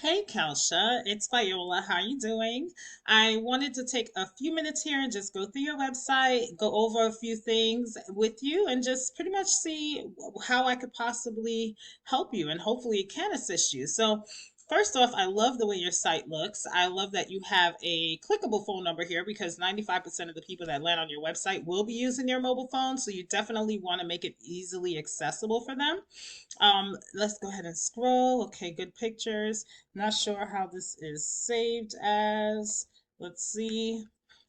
Hey Kelsha, it's Viola. How you doing? I wanted to take a few minutes here and just go through your website, go over a few things with you, and just pretty much see how I could possibly help you and hopefully it can assist you. So, first off, I love the way your site looks. I love that you have a clickable phone number here because 95% of the people that land on your website will be using your mobile phone, so you definitely want to make it easily accessible for them. Let's go ahead and scroll. Okay, good pictures. Not sure how this is saved as. Let's see.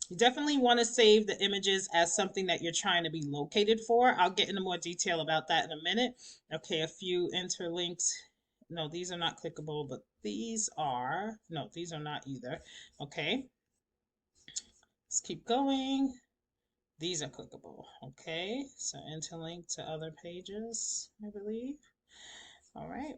You definitely want to save the images as something that you're trying to be located for. I'll get into more detail about that in a minute. Okay, a few interlinks. No, these are not clickable, but these are. No, these are not either. Okay, let's keep going. These are clickable. Okay, so interlink to other pages, I believe. All right.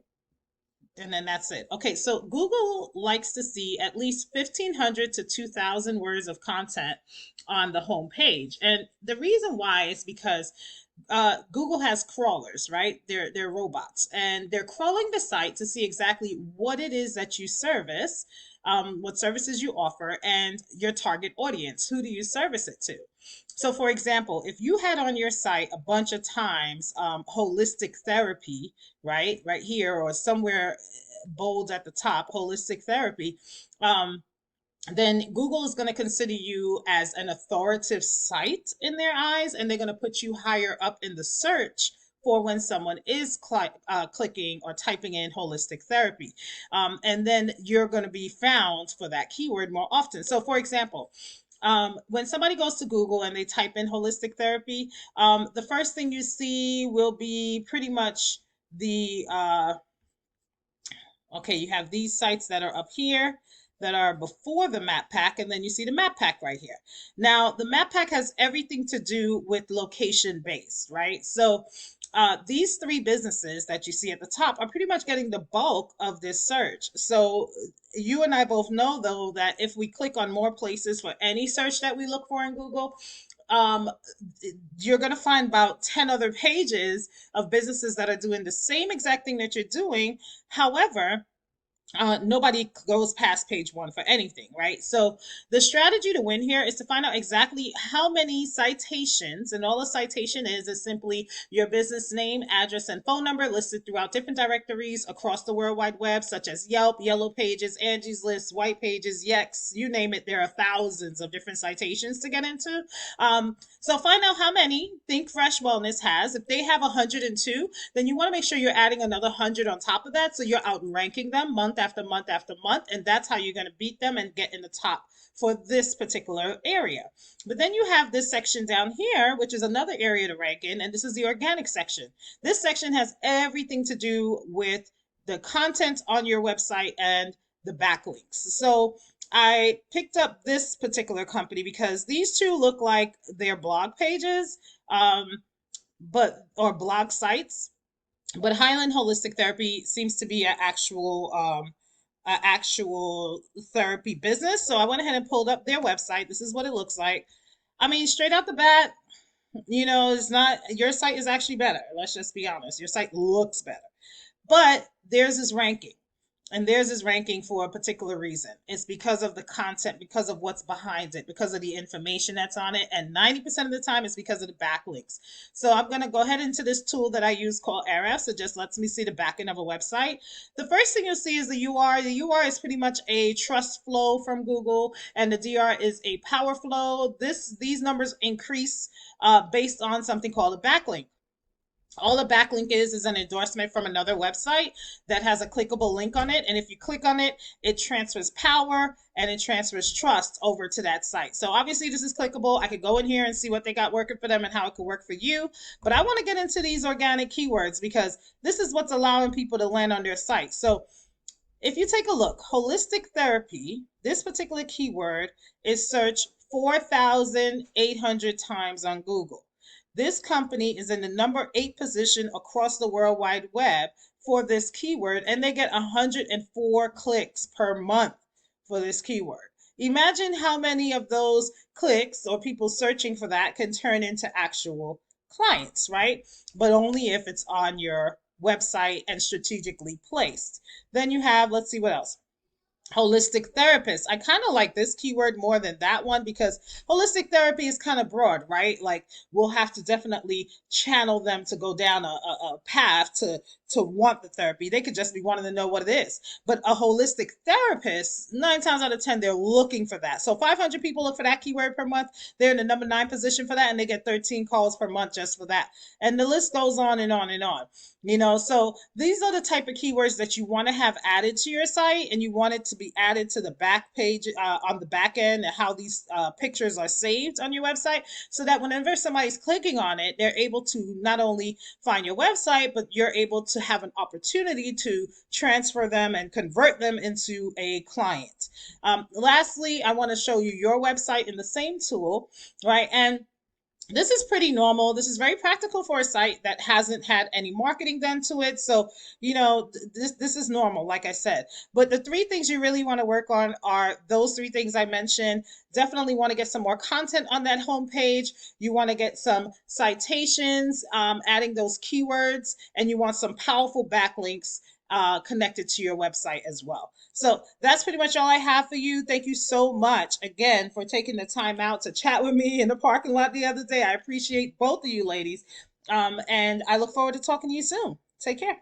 And then that's it. Okay, so Google likes to see at least 1,500 to 2,000 words of content on the home page. And the reason why is because Google has crawlers, right? They're robots, and they're crawling the site to see exactly what it is that you service, what services you offer, and your target audience. Who do you service it to? So, for example, if you had on your site a bunch of times holistic therapy, right here or somewhere bold at the top, holistic therapy, um, then Google is going to consider you as an authoritative site in their eyes, and they're going to put you higher up in the search for when someone is clicking or typing in holistic therapy. And then you're going to be found for that keyword more often. So, for example, when somebody goes to Google and they type in holistic therapy, the first thing you see will be pretty much the okay, you have these sites that are up here that are before the map pack, and then you see the map pack right here. Now, the map pack has everything to do with location based, right? So, these three businesses that you see at the top are pretty much getting the bulk of this search. So, you and I both know, though, that if we click on more places for any search that we look for in Google, um, you're going to find about 10 other pages of businesses that are doing the same exact thing that you're doing. However, nobody goes past page one for anything, right? So the strategy to win here is to find out exactly how many citations, and all a citation is simply your business name, address, and phone number listed throughout different directories across the World Wide Web, such as Yelp, Yellow Pages, Angie's List, White Pages, Yext, you name it. There are thousands of different citations to get into. So find out how many Think Fresh Wellness has. If they have 102, then you want to make sure you're adding another 100 on top of that. So you're outranking them month after month after month. And that's how you're going to beat them and get in the top for this particular area. But then you have this section down here, which is another area to rank in. And this is the organic section. This section has everything to do with the content on your website and the backlinks. So I picked up this particular company because these two look like their blog pages, or blog sites. But Highland Holistic Therapy seems to be an actual therapy business. So I went ahead and pulled up their website. This is what it looks like. I mean, straight out the bat, it's not your site is actually better. Let's just be honest. Your site looks better, but theirs is ranking. And theirs is ranking for a particular reason. It's because of the content, because of what's behind it, because of the information that's on it. And 90% of the time, it's because of the backlinks. So I'm going to go ahead into this tool that I use called Ahrefs. It just lets me see the backend of a website. The first thing you'll see is the UR. The UR is pretty much a trust flow from Google, and the DR is a power flow. These numbers increase based on something called a backlink. All a backlink is an endorsement from another website that has a clickable link on it. And if you click on it, it transfers power and it transfers trust over to that site. So obviously this is clickable. I could go in here and see what they got working for them and how it could work for you. But I want to get into these organic keywords because this is what's allowing people to land on their site. So if you take a look, holistic therapy, this particular keyword is searched 4,800 times on Google. This company is in the number 8 position across the World Wide Web for this keyword, and they get 104 clicks per month for this keyword. Imagine how many of those clicks or people searching for that can turn into actual clients, right? But only if it's on your website and strategically placed. Then you have, let's see what else. holistic therapist. I kind of like this keyword more than that one because holistic therapy is kind of broad, right? Like we'll have to definitely channel them to go down a path to want the therapy. They could just be wanting to know what it is. But a holistic therapist, 9 times out of 10, they're looking for that. So 500 people look for that keyword per month. They're in the number 9 position for that, and they get 13 calls per month just for that. And the list goes on and on and on. So these are the type of keywords that you want to have added to your site, and you want it to be added to the back page on the back end, and how these pictures are saved on your website, so that whenever somebody's clicking on it, they're able to not only find your website, but you're able to have an opportunity to transfer them and convert them into a client. Lastly, I want to show you your website in the same tool, right? And this is pretty normal. This is very practical for a site that hasn't had any marketing done to it. So, this is normal, like I said. But the three things you really want to work on are those three things I mentioned. Definitely want to get some more content on that homepage. You want to get some citations, adding those keywords, and you want some powerful backlinks connected to your website as well. So that's pretty much all I have for you. Thank you so much again for taking the time out to chat with me in the parking lot the other day. I appreciate both of you ladies. And I look forward to talking to you soon. Take care.